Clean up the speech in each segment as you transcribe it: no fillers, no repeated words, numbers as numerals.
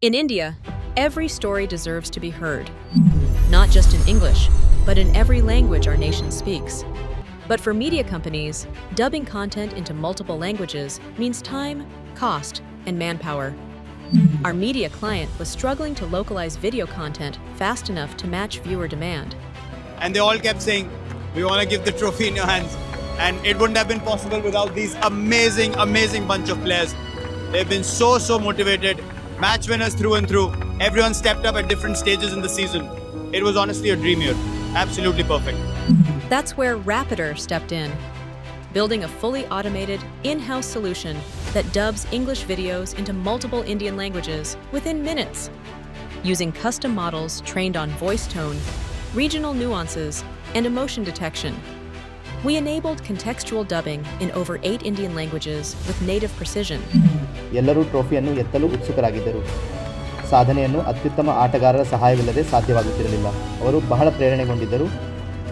In India, every story deserves to be heard, not just in English, but in every language our nation speaks. But for media companies, dubbing content into multiple languages means time, cost, and manpower. Our media client was struggling to localize video content fast enough to match viewer demand. And they all kept saying, we want to give the trophy in your hands. And it wouldn't have been possible without these amazing bunch of players. They've been so motivated, match winners through and through. Everyone stepped up at different stages in the season. It was honestly a dream year. Absolutely perfect. That's where Rapyder stepped in, building a fully automated, in-house solution that dubs English videos into multiple Indian languages within minutes. Using custom models trained on voice tone, regional nuances, and emotion detection, we enabled contextual dubbing in over 8 Indian languages with native precision. ಎಲ್ಲರೂ ಟ್ರೋಫಿಯನ್ನು ಎತ್ತಲು ಉತ್ಸುಕರಾಗಿದ್ದರು. ಸಾಧನೆಯನ್ನು ಅತ್ಯುತ್ತಮ ಆಟಗಾರರ ಸಹಾಯವಿಲ್ಲದೆ ಸಾಧ್ಯವಾಗುತ್ತಿರಲಿಲ್ಲ. ಅವರು ಬಹಳ ಪ್ರೇರಣೆಗೊಂಡಿದ್ದರು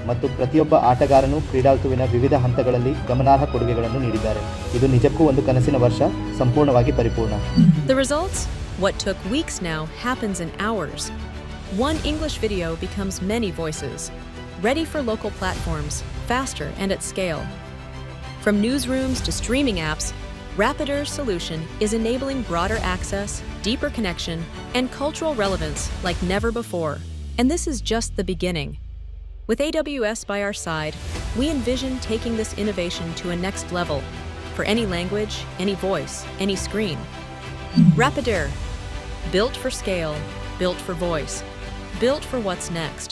ಮತ್ತು ಪ್ರತಿಯೊಬ್ಬ ಆಟಗಾರನು ಕ್ರೀಡಾಋತುವಿನ ವಿವಿಧ ಹಂತಗಳಲ್ಲಿ ಗಮನಾರ್ಹ ಕೊಡುಗೆಗಳನ್ನು ನೀಡಿದ್ದಾರೆ. ಇದು ನಿಜಕ್ಕೂ ಒಂದು ಕನಸಿನ ವರ್ಷ, ಸಂಪೂರ್ಣವಾಗಿ ಪರಿಪೂರ್ಣ. The results? What took weeks now happens in hours. One English video becomes many voices, ready for local platforms, faster and at scale. From newsrooms to streaming apps, Rapyder's solution is enabling broader access, deeper connection, and cultural relevance like never before. And this is just the beginning. With AWS by our side, we envision taking this innovation to a next level for any language, any voice, any screen. Rapyder, built for scale, built for voice, built for what's next.